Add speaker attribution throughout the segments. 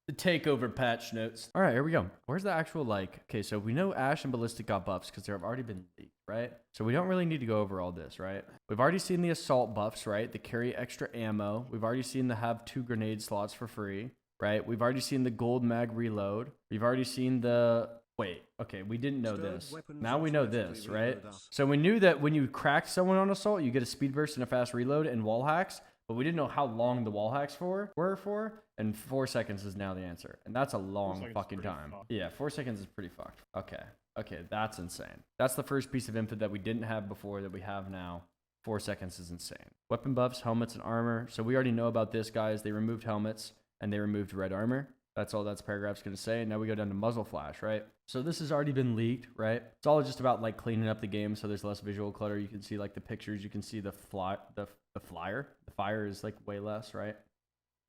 Speaker 1: The takeover patch notes. All right, here we go. Where's the actual, like, okay, so we know Ash and Ballistic got buffs because they've already been leaked, right? So we don't really need to go over all this, right? We've already seen the assault buffs, right? They carry extra ammo. We've already seen the have 2 grenade slots for free, right? We've already seen the gold mag reload. We've already seen the, wait, okay, we didn't know this. Now we know this, right? So we knew that when you crack someone on assault, you get a speed burst and a fast reload and wall hacks, but we didn't know how long the wall hacks were for, and 4 seconds is now the answer. And that's a long fucking time. Yeah, 4 seconds is pretty fucked. Okay, that's insane. That's the first piece of info that we didn't have before that we have now. 4 seconds is insane. Weapon buffs, helmets, and armor. So we already know about this, guys. They removed helmets, and they removed red armor. That's all that's paragraph's going to say. And now we go down to muzzle flash, right? So this has already been leaked, right? It's all just about like cleaning up the game so there's less visual clutter. You can see like the pictures. You can see the flyer. The fire is like way less, right?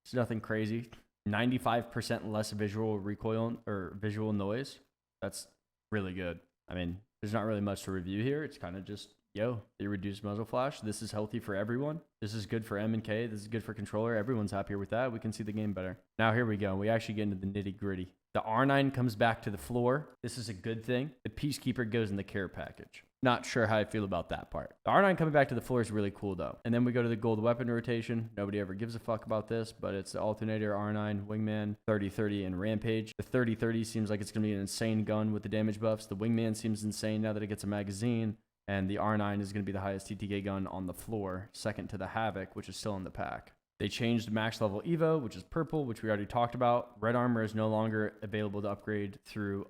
Speaker 1: It's nothing crazy. 95% less visual recoil or visual noise. That's really good. I mean, there's not really much to review here. It's kind of just, yo, they reduced muzzle flash. This is healthy for everyone. This is good for M and K. This is good for controller. Everyone's happier with that. We can see the game better. Now here we go. We actually get into the nitty gritty. The R9 comes back to the floor. This is a good thing. The Peacekeeper goes in the care package. Not sure how I feel about that part. The R9 coming back to the floor is really cool though. And then we go to the gold weapon rotation. Nobody ever gives a fuck about this, but it's the alternator, R9, wingman, 30-30, and rampage. The 30-30 seems like it's going to be an insane gun with the damage buffs. The wingman seems insane now that it gets a magazine. And the R9 is going to be the highest TTK gun on the floor, second to the Havoc, which is still in the pack. They changed max level Evo, which is purple, which we already talked about. Red armor is no longer available to upgrade through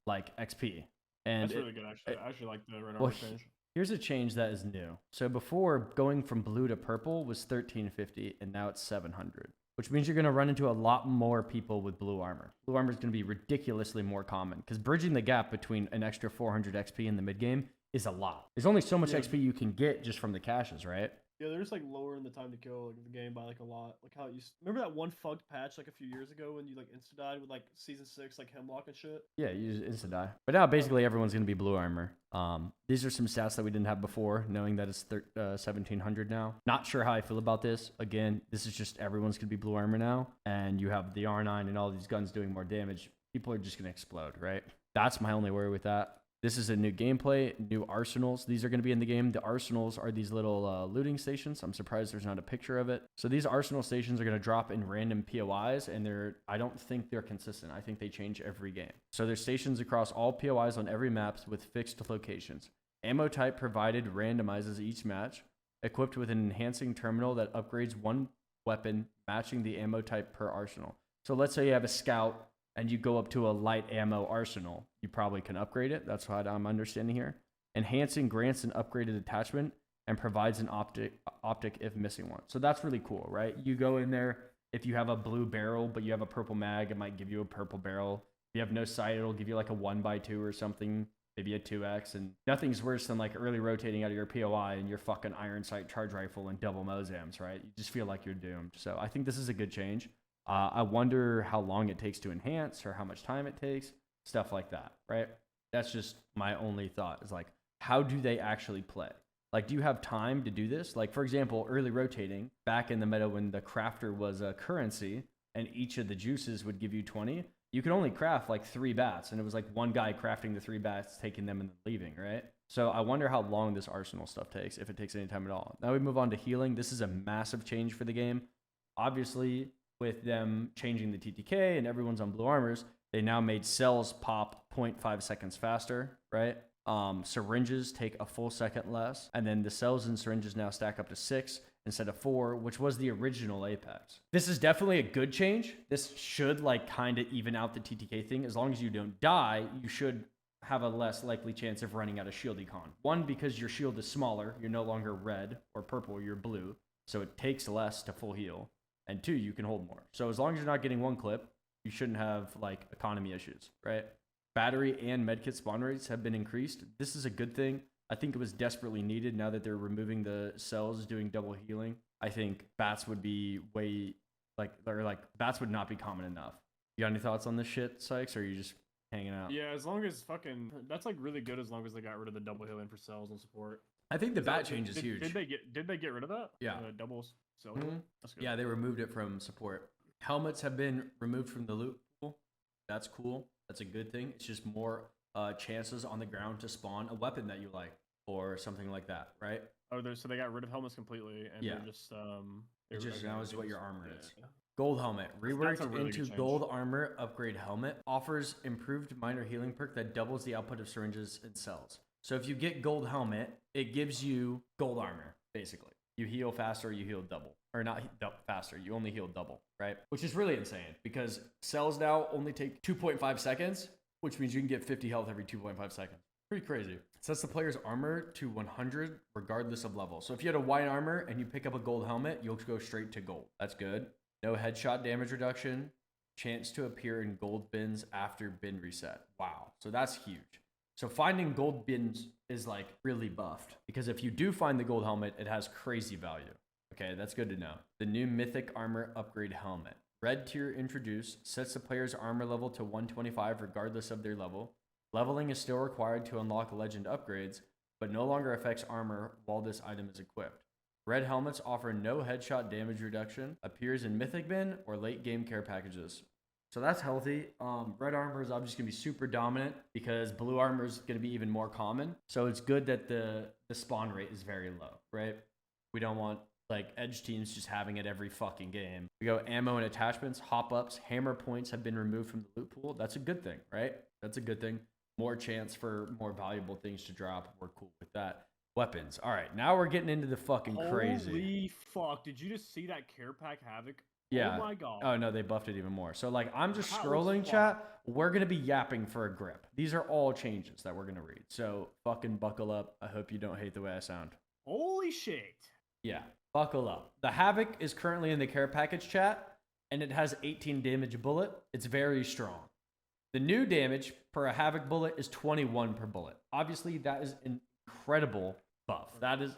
Speaker 1: like XP. And
Speaker 2: that's really good, actually. I actually like the red armor change.
Speaker 1: Here's a change that is new. So before, going from blue to purple was 1350, and now it's 700, which means you're going to run into a lot more people with blue armor. Blue armor is going to be ridiculously more common because bridging the gap between an extra 400 XP in the mid game is a lot. There's only so much XP you can get just from the caches, right?
Speaker 2: Yeah, they're just like lowering the time to kill the game by like a lot. Like how you remember that one fucked patch like a few years ago when you like insta died with like season 6 like Hemlock and shit.
Speaker 1: Yeah, you just insta die. But now basically everyone's gonna be blue armor. These are some stats that we didn't have before, knowing that it's 1700 now. Not sure how I feel about this. Again, this is just everyone's gonna be blue armor now, and you have the R9 and all these guns doing more damage. People are just gonna explode, right? That's my only worry with that. This is a new gameplay, new arsenals. These are going to be in the game. The arsenals are these little looting stations. I'm surprised there's not a picture of it. So these arsenal stations are going to drop in random POIs, and I don't think they're consistent. I think they change every game. So there's stations across all POIs on every map with fixed locations. Ammo type provided randomizes each match, equipped with an enhancing terminal that upgrades one weapon matching the ammo type per arsenal. So let's say you have a scout and you go up to a light ammo arsenal, you probably can upgrade it. That's what I'm understanding here. Enhancing grants an upgraded attachment and provides an optic if missing one. So that's really cool, right? You go in there, if you have a blue barrel, but you have a purple mag, it might give you a purple barrel. If you have no sight, it'll give you like a 1x2 or something, maybe a 2x. And nothing's worse than like early rotating out of your POI and your fucking iron sight charge rifle and double Mozams, right? You just feel like you're doomed. So I think this is a good change. I wonder how long it takes to enhance or how much time it takes, stuff like that, right? That's just my only thought is like, how do they actually play? Like, do you have time to do this? Like, for example, early rotating back in the meta when the crafter was a currency and each of the juices would give you 20, you could only craft like 3 bats. And it was like one guy crafting the 3 bats, taking them and then leaving, right? So I wonder how long this arsenal stuff takes, if it takes any time at all. Now we move on to healing. This is a massive change for the game. Obviously, with them changing the TTK and everyone's on blue armors, they now made cells pop 0.5 seconds faster, right? Syringes take a full second less, and then the cells and syringes now stack up to 6 instead of 4, which was the original Apex. This is definitely a good change. This should like kind of even out the TTK thing. As long as you don't die, you should have a less likely chance of running out of shield econ. One, because your shield is smaller, you're no longer red or purple, you're blue, so it takes less to full heal. And 2, you can hold more. So as long as you're not getting one clip, you shouldn't have like economy issues, right? Battery and medkit spawn rates have been increased. This is a good thing. I think it was desperately needed now that they're removing the cells doing double healing. I think bats would be bats would not be common enough. You got any thoughts on this shit, Sykes, or are you just hanging out?
Speaker 2: Yeah, as long as that's like really good as long as they got rid of the double healing for cells and support.
Speaker 1: I think the bat change is huge.
Speaker 2: Did they get rid of that?
Speaker 1: Yeah.
Speaker 2: Double cell.
Speaker 1: Mm-hmm.
Speaker 2: That's good.
Speaker 1: Yeah, they removed it from support. Helmets have been removed from the loot pool. That's cool. That's a good thing. It's just more chances on the ground to spawn a weapon that you like or something like that, right?
Speaker 2: Oh, so they got rid of helmets completely, and
Speaker 1: Yeah.
Speaker 2: they're just
Speaker 1: It just now is what your armor is.
Speaker 2: Yeah.
Speaker 1: Gold helmet.
Speaker 2: That's a
Speaker 1: Reworked
Speaker 2: really good
Speaker 1: into
Speaker 2: change.
Speaker 1: gold armor upgrade helmet. Offers improved minor healing perk that doubles the output of syringes and cells. So if you get gold helmet, it gives you gold armor, basically. You heal faster, you heal double. Or not faster, you only heal double, right? Which is really insane because cells now only take 2.5 seconds, which means you can get 50 health every 2.5 seconds. Pretty crazy. It sets the player's armor to 100 regardless of level. So if you had a white armor and you pick up a gold helmet, you'll go straight to gold. That's good. No headshot damage reduction. Chance to appear in gold bins after bin reset. Wow. So that's huge. So finding gold bins is like really buffed because if you do find the gold helmet, it has crazy value. Okay, that's good to know. The new mythic armor upgrade helmet. Red tier introduced, sets the player's armor level to 125 regardless of their level. Leveling is still required to unlock legend upgrades, but no longer affects armor while this item is equipped. Red helmets offer no headshot damage reduction, appears in mythic bin or late game care packages. So that's healthy. Red armor is obviously going to be super dominant because blue armor is going to be even more common. So it's good that the spawn rate is very low, right? We don't want like edge teams just having it every fucking game. We go ammo and attachments, hop ups, hammer points have been removed from the loot pool. That's a good thing, right? That's a good thing. More chance for more valuable things to drop. We're cool with that. Weapons. All right, now we're getting into the fucking crazy.
Speaker 2: Holy fuck! Did you just see that care pack havoc?
Speaker 1: Yeah.
Speaker 2: Oh my god.
Speaker 1: Oh no, they buffed it even more. So like I'm just
Speaker 2: That was
Speaker 1: scrolling
Speaker 2: fun.
Speaker 1: chat. We're gonna be yapping for a grip. These are all changes that we're gonna read. So fucking buckle up. I hope you don't hate the way I sound.
Speaker 2: Holy shit.
Speaker 1: Yeah, buckle up. The Havoc is currently in the care package chat, and it has 18 damage bullet. It's very strong. The new damage per a Havoc bullet is 21 per bullet. Obviously, that is an incredible buff. That is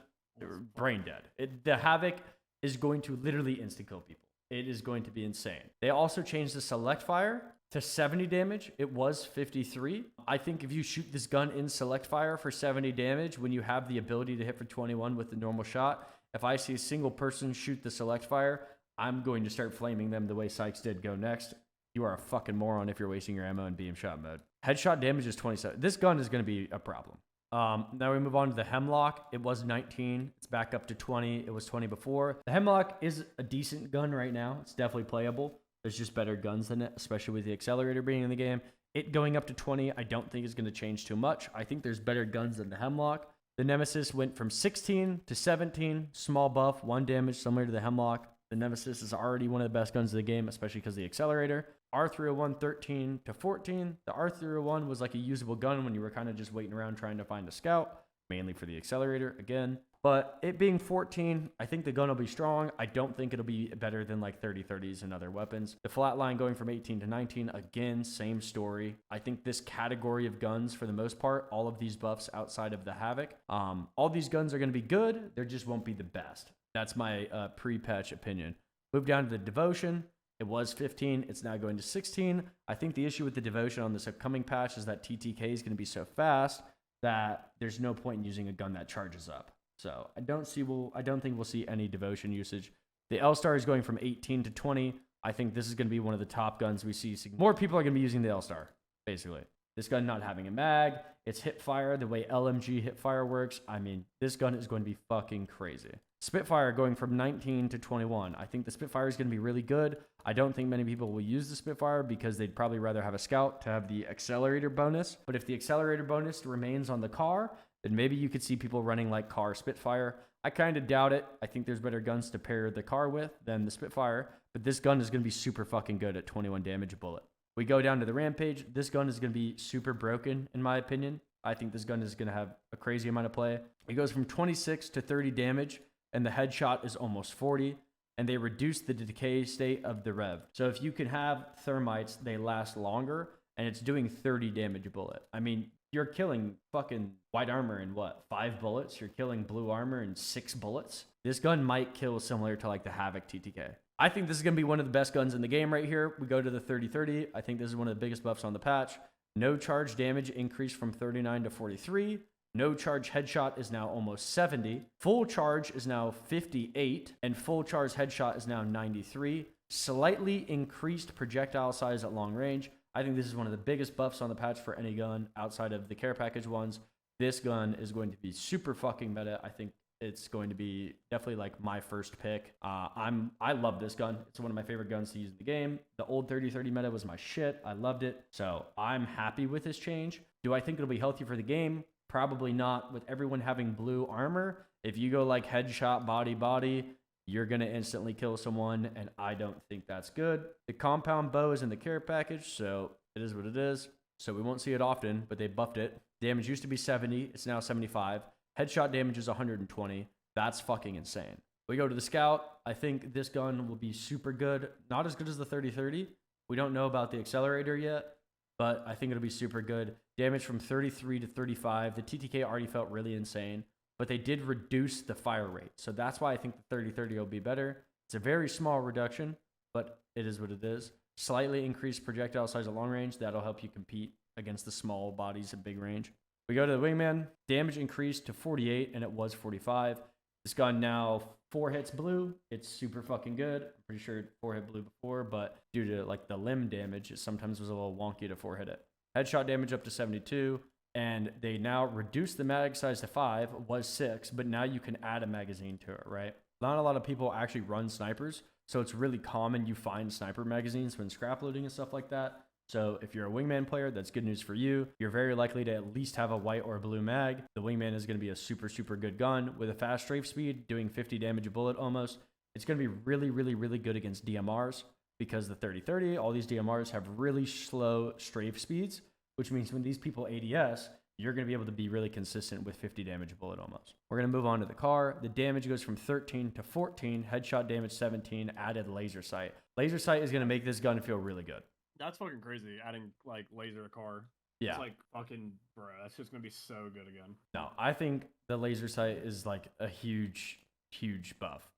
Speaker 1: brain dead. The Havoc is going to literally insta-kill people. It is going to be insane. They also changed the select fire to 70 damage. It was 53. I think if you shoot this gun in select fire for 70 damage, when you have the ability to hit for 21 with the normal shot, if I see a single person shoot the select fire, I'm going to start flaming them the way Sykes did go next. You are a fucking moron if you're wasting your ammo in beam shot mode. Headshot damage is 27. This gun is going to be a problem. Now we move on to the Hemlock. It was 19. It's back up to 20. It was 20 before. The Hemlock is a decent gun right now. It's definitely playable. There's just better guns than it, especially with the accelerator being in the game. It going up to 20, I don't think is going to change too much. I think there's better guns than the Hemlock. The Nemesis went from 16 to 17. Small buff, 1 damage, similar to the Hemlock. The Nemesis is already one of the best guns of the game, especially because of the accelerator. R301 13 to 14. The R301 was like a usable gun when you were kind of just waiting around trying to find a scout, mainly for the accelerator again. But it being 14, I think the gun will be strong. I don't think it'll be better than like 30-30s and other weapons. The flatline going from 18 to 19, again, same story. I think this category of guns, for the most part, all of these buffs outside of the Havoc, all these guns are going to be good. They just won't be the best. That's my pre-patch opinion. Move down to the Devotion. It was 15. It's now going to 16. I think the issue with the Devotion on this upcoming patch is that TTK is going to be so fast that there's no point in using a gun that charges up. So I don't think we'll see any Devotion usage. The L-Star is going from 18 to 20. I think this is going to be one of the top guns we see. More people are going to be using the L-Star, basically. This gun not having a mag, it's hip fire, the way LMG hip fire works. I mean, this gun is going to be fucking crazy. Spitfire going from 19 to 21. I think the Spitfire is going to be really good. I don't think many people will use the Spitfire because they'd probably rather have a scout to have the accelerator bonus. But if the accelerator bonus remains on the car, then maybe you could see people running like car Spitfire. I kind of doubt it. I think there's better guns to pair the car with than the Spitfire. But this gun is going to be super fucking good at 21 damage a bullet. We go down to the Rampage. This gun is going to be super broken, in my opinion. I think this gun is going to have a crazy amount of play. It goes from 26 to 30 damage, and the headshot is almost 40, and they reduce the decay state of the rev. So if you can have thermites, they last longer, and it's doing 30 damage a bullet. I mean, you're killing fucking white armor in what, 5 bullets? You're killing blue armor in 6 bullets? This gun might kill similar to like the Havoc TTK. I think this is going to be one of the best guns in the game right here. We go to the 30-30. I think this is one of the biggest buffs on the patch. No charge damage increased from 39 to 43. No charge headshot is now almost 70. Full charge is now 58. And full charge headshot is now 93. slightly increased projectile size at long range. I think this is one of the biggest buffs on the patch for any gun outside of the care package ones. This gun is going to be super fucking meta. I think it's going to be definitely like my first pick. I love this gun. It's one of my favorite guns to use in the game. The old 30-30 meta was my shit. I loved it. So I'm happy with this change. Do I think it'll be healthy for the game? Probably not. With everyone having blue armor, if you go like headshot, body, you're going to instantly kill someone, and I don't think that's good. The compound bow is in the care package, so it is what it is. So we won't see it often, but they buffed it. Damage used to be 70. It's now 75. Headshot damage is 120. That's fucking insane. We go to the Scout. I think this gun will be super good. Not as good as the 30-30. We don't know about the accelerator yet, but I think it'll be super good. Damage from 33 to 35. The TTK already felt really insane, but they did reduce the fire rate. So that's why I think the 30-30 will be better. It's a very small reduction, but it is what it is. Slightly increased projectile size at long range. That'll help you compete against the small bodies at big range. We go to the Wingman. Damage increased to 48, and it was 45. This gun now 4 hits blue. It's super fucking good. I'm pretty sure 4 hit blue before, but due to like the limb damage, it sometimes was a little wonky to 4 hit it. Headshot damage up to 72, and they now reduced the mag size to 5. It was 6, but now you can add a magazine to it, right? Not a lot of people actually run snipers, so it's really common you find sniper magazines when scrap loading and stuff like that. So if you're a Wingman player, that's good news for you. You're very likely to at least have a white or a blue mag. The Wingman is going to be a super, super good gun with a fast strafe speed, doing 50 damage a bullet almost. It's going to be really, really, really good against DMRs because the 30-30, all these DMRs have really slow strafe speeds, which means when these people ADS, you're going to be able to be really consistent with 50 damage a bullet almost. We're going to move on to the car. The damage goes from 13 to 14, headshot damage 17, added laser sight. Laser sight is going to make this gun feel really good.
Speaker 2: That's fucking crazy, adding, like, laser to car.
Speaker 1: Yeah.
Speaker 2: It's like, fucking, bro, that's just gonna be so good again.
Speaker 1: No, I think the laser sight is, like, a huge, huge buff.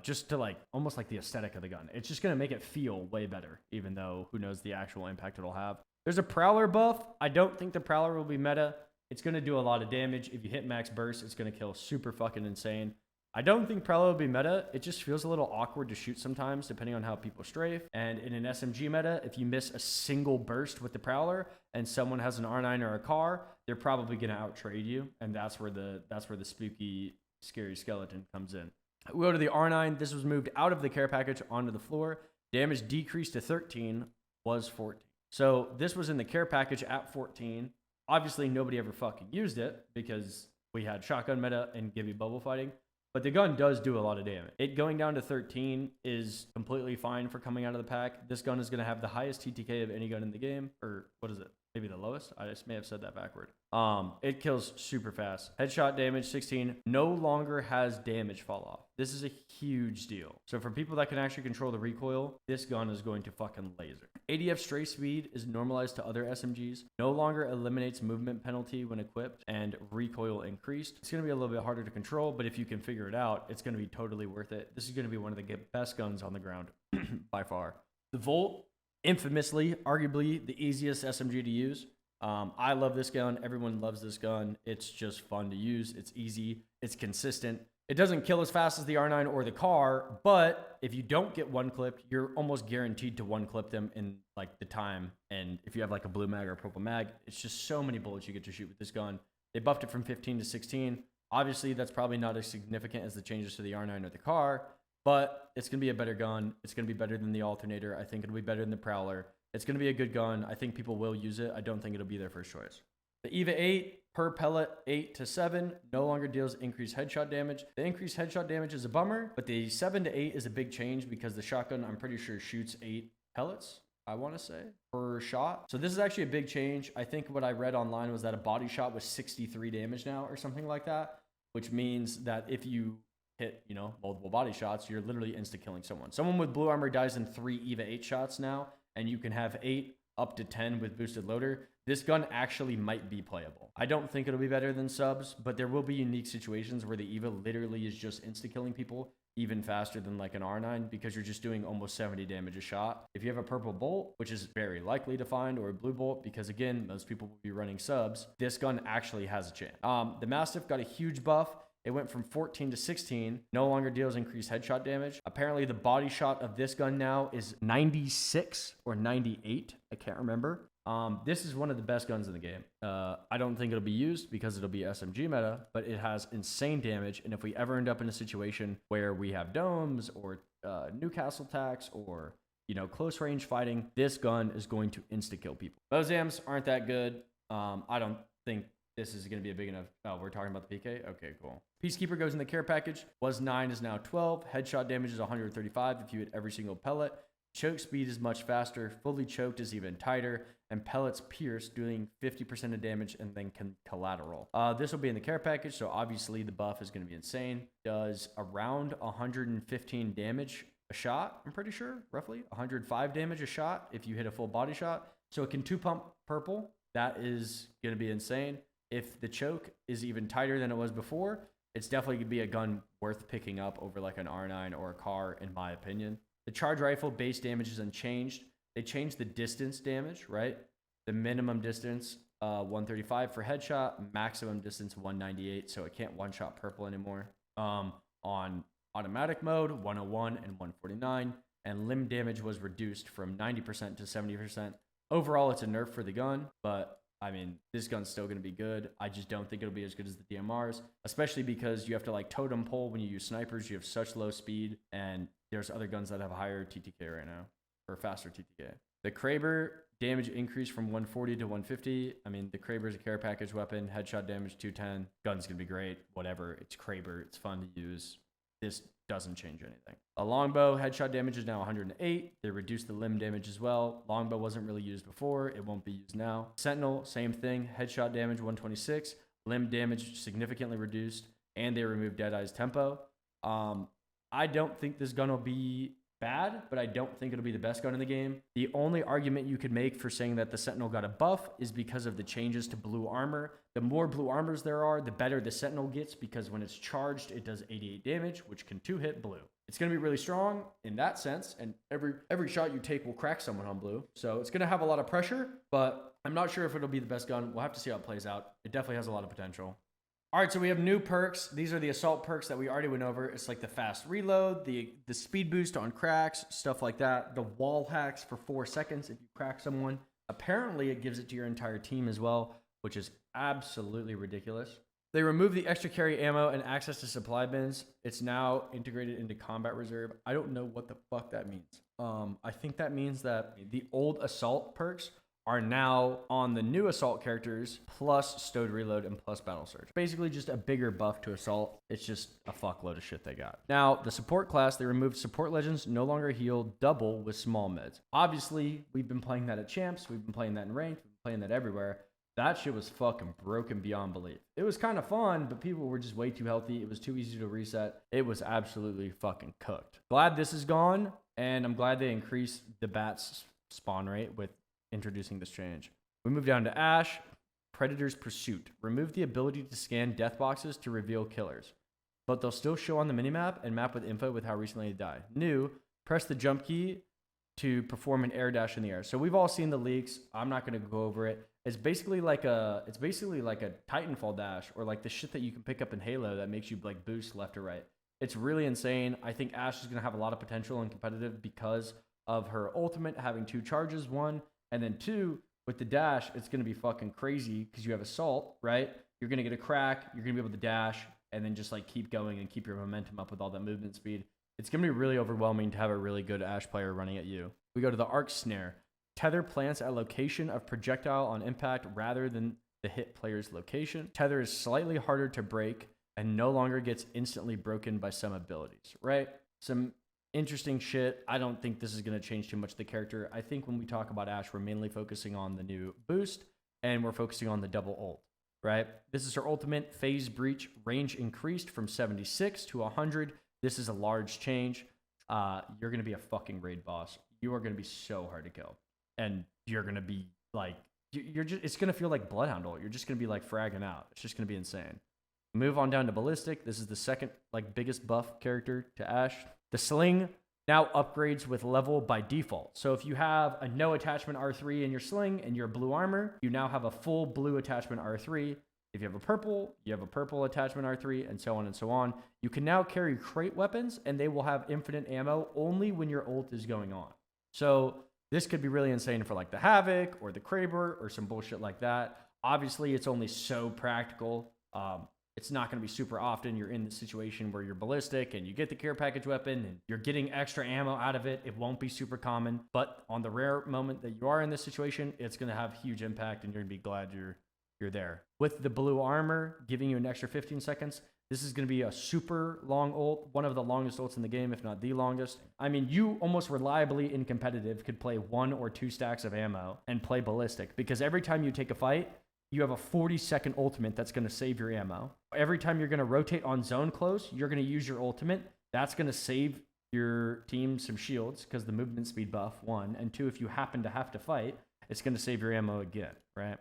Speaker 1: Just to, like, almost like the aesthetic of the gun. It's just gonna make it feel way better, even though who knows the actual impact it'll have. There's a Prowler buff. I don't think the Prowler will be meta. It's gonna do a lot of damage. If you hit max burst, it's gonna kill super fucking insane. I don't think Prowler will be meta. It just feels a little awkward to shoot sometimes, depending on how people strafe. And in an SMG meta, if you miss a single burst with the Prowler and someone has an R9 or a car, they're probably going to outtrade you. And that's where the spooky, scary skeleton comes in. We go to the R9. This was moved out of the care package onto the floor. Damage decreased to 13, was 14. So this was in the care package at 14. Obviously, nobody ever fucking used it because we had shotgun meta and Gibby bubble fighting. But the gun does do a lot of damage. It going down to 13 is completely fine for coming out of the pack. This gun is going to have the highest TTK of any gun in the game. Or what is it? Maybe the lowest? I just may have said that backward. It kills super fast. Headshot damage 16 no longer has damage fall off. This is a huge deal. So for people that can actually control the recoil, this gun is going to fucking laser. ADF strafe speed is normalized to other SMGs. No longer eliminates movement penalty when equipped, and recoil increased. It's going to be a little bit harder to control, but if you can figure it out, it's going to be totally worth it. This is going to be one of the best guns on the ground by far. The Volt, infamously, arguably the easiest SMG to use. I love this gun. Everyone loves this gun. It's just fun to use. It's easy. It's consistent. It doesn't kill as fast as the R9 or the car, but if you don't get one clipped, you're almost guaranteed to one clip them in like the time. And if you have like a blue mag or a purple mag, it's just so many bullets you get to shoot with this gun. They buffed it from 15 to 16. Obviously, that's probably not as significant as the changes to the R9 or the car, but it's going to be a better gun. It's going to be better than the alternator. I think it'll be better than the Prowler. It's going to be a good gun. I think people will use it. I don't think it'll be their first choice. The EVA 8 per pellet 8 to 7 no longer deals increased headshot damage. The increased headshot damage is a bummer, but the 7 to 8 is a big change because the shotgun, I'm pretty sure, shoots 8 pellets, I want to say, per shot. So this is actually a big change. I think what I read online was that a body shot was 63 damage now or something like that, which means that if you hit, multiple body shots, you're literally insta-killing someone. Someone with blue armor dies in 3 EVA 8 shots now, and you can have 8 up to 10 with boosted loader. This gun actually might be playable. I don't think it'll be better than subs, but there will be unique situations where the EVA literally is just insta-killing people even faster than like an R9 because you're just doing almost 70 damage a shot. If you have a purple bolt, which is very likely to find, or a blue bolt, because again, most people will be running subs, this gun actually has a chance. The Mastiff got a huge buff. It went from 14 to 16. No longer deals increased headshot damage. Apparently, the body shot of this gun now is 96 or 98. I can't remember. This is one of the best guns in the game. I don't think it'll be used because it'll be SMG meta, but it has insane damage. And if we ever end up in a situation where we have domes or Newcastle attacks or close range fighting, this gun is going to insta-kill people. Bozams aren't that good. I don't think this is going to be a big enough. Oh, we're talking about the PK? Okay, cool. Peacekeeper goes in the care package. Was 9, is now 12. Headshot damage is 135 if you hit every single pellet. Choke speed is much faster. Fully choked is even tighter. And pellets pierce, doing 50% of damage and then collateral. This will be in the care package, so obviously the buff is going to be insane. Does around 115 damage a shot, I'm pretty sure, roughly 105 damage a shot if you hit a full body shot. So it can 2-pump purple. That is going to be insane. If the choke is even tighter than it was before, it's definitely going to be a gun worth picking up over like an R9 or a car, in my opinion. The charge rifle base damage is unchanged. They changed the distance damage, right? The minimum distance, 135 for headshot, maximum distance 198, so it can't one-shot purple anymore. On automatic mode, 101 and 149, and limb damage was reduced from 90% to 70%. Overall, it's a nerf for the gun, but I mean, this gun's still going to be good. I just don't think it'll be as good as the DMRs, especially because you have to like totem pole when you use snipers. You have such low speed, and there's other guns that have a higher TTK right now, or faster TTK. The Kraber damage increased from 140 to 150. I mean, the Kraber is a care package weapon. Headshot damage 210. Gun's going to be great. Whatever. It's Kraber. It's fun to use. This doesn't change anything. A longbow headshot damage is now 108. They reduced the limb damage as well. Longbow wasn't really used before. It won't be used now. Sentinel, same thing. Headshot damage 126. Limb damage significantly reduced. And they removed Deadeye's tempo. I don't think this gun will be bad, but I don't think it'll be the best gun in the game. The only argument you could make for saying that the Sentinel got a buff is because of the changes to blue armor. The more blue armors there are, the better the Sentinel gets, because when it's charged, it does 88 damage, which can 2-hit blue. It's going to be really strong in that sense, and every shot you take will crack someone on blue. So it's going to have a lot of pressure, but I'm not sure if it'll be the best gun. We'll have to see how it plays out. It definitely has a lot of potential. All right, so we have new perks. These are the assault perks that we already went over. It's like the fast reload, the speed boost on cracks, stuff like that. The wall hacks for 4 seconds if you crack someone. Apparently, it gives it to your entire team as well, which is absolutely ridiculous. They removed the extra carry ammo and access to supply bins. It's now integrated into combat reserve. I don't know what the fuck that means. I think that means that the old assault perks are now on the new assault characters, plus stowed reload and plus battle surge. Basically just a bigger buff to assault. It's just a fuckload of shit they got. Now, the support class, they removed support legends no longer heal double with small meds. Obviously, we've been playing that at champs. We've been playing that in ranked. We've been playing that everywhere. That shit was fucking broken beyond belief. It was kind of fun, but people were just way too healthy. It was too easy to reset. It was absolutely fucking cooked. Glad this is gone, and I'm glad they increased the bats spawn rate with introducing this change. We move down to Ash. Predator's Pursuit. Remove the ability to scan death boxes to reveal killers, but they'll still show on the minimap and map with info with how recently they died. New, press the jump key to perform an air dash in the air. So we've all seen the leaks. I'm not going to go over it. It's basically like a Titanfall dash, or like the shit that you can pick up in Halo that makes you like boost left or right. It's really insane. I think Ash is going to have a lot of potential in competitive because of her ultimate having 2 charges, 1, and then 2, with the dash, it's going to be fucking crazy because you have assault, right? You're going to get a crack, you're going to be able to dash, and then just like keep going and keep your momentum up with all that movement speed. It's going to be really overwhelming to have a really good Ash player running at you. We go to the Arc Snare. Tether plants at location of projectile on impact rather than the hit player's location. Tether is slightly harder to break and no longer gets instantly broken by some abilities, right? Some interesting shit. I don't think this is going to change too much the character. I think when we talk about Ash, we're mainly focusing on the new boost and we're focusing on the double ult, right? This is her ultimate. Phase breach range increased from 76 to 100. This is a large change. You're going to be a fucking raid boss. You are going to be so hard to kill. And you're going to be like, it's going to feel like Bloodhound ult. You're just going to be like fragging out. It's just going to be insane. Move on down to Ballistic. This is the second like biggest buff character to Ash. The sling now upgrades with level by default. So if you have a no attachment R3 in your sling and your blue armor, you now have a full blue attachment R3. If you have a purple attachment R3, and so on and so on. You can now carry crate weapons, and they will have infinite ammo only when your ult is going on. So this could be really insane for like the Havoc or the Kraber or some bullshit like that. Obviously, it's only so practical. It's not going to be super often you're in the situation where you're ballistic and you get the care package weapon and you're getting extra ammo out of it. It won't be super common, but on the rare moment that you are in this situation, it's going to have huge impact and you're going to be glad you're there. With the blue armor giving you an extra 15 seconds, this is going to be a super long ult, one of the longest ults in the game, if not the longest. I mean, you almost reliably in competitive could play 1 or 2 stacks of ammo and play ballistic, because every time you take a fight, you have a 40-second ultimate that's going to save your ammo. Every time you're going to rotate on zone close, you're going to use your ultimate. That's going to save your team some shields because the movement speed buff, 1. And 2, if you happen to have to fight, it's going to save your ammo again, right?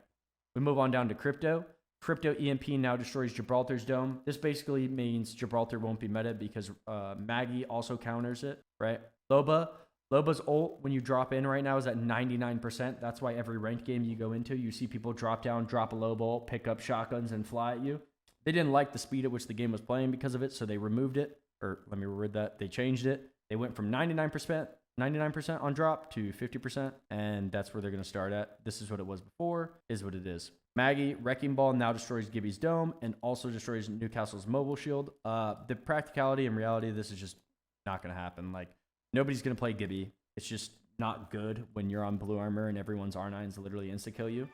Speaker 1: We move on down to Crypto. Crypto EMP now destroys Gibraltar's dome. This basically means Gibraltar won't be meta because Maggie also counters it, right? Loba's ult, when you drop in right now, is at 99%. That's why every ranked game you go into, you see people drop down, drop a Loba ult, pick up shotguns, and fly at you. They didn't like the speed at which the game was playing because of it, so they removed it. Or let me reword that. They changed it. They went from 99% on drop to 50%, and that's where they're going to start at. This is what it was before, is what it is. Maggie, Wrecking Ball now destroys Gibby's dome and also destroys Newcastle's mobile shield. The practicality and reality, this is just not going to happen. Like, nobody's going to play Gibby. It's just not good when you're on blue armor and everyone's R9s literally insta-kill you.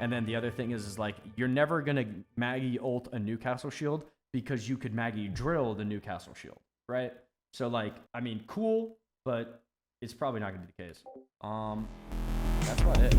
Speaker 1: And then the other thing is like, you're never going to Maggie ult a Newcastle shield because you could Maggie drill the Newcastle shield, right? So, like, I mean, cool, but it's probably not going to be the case. That's about it.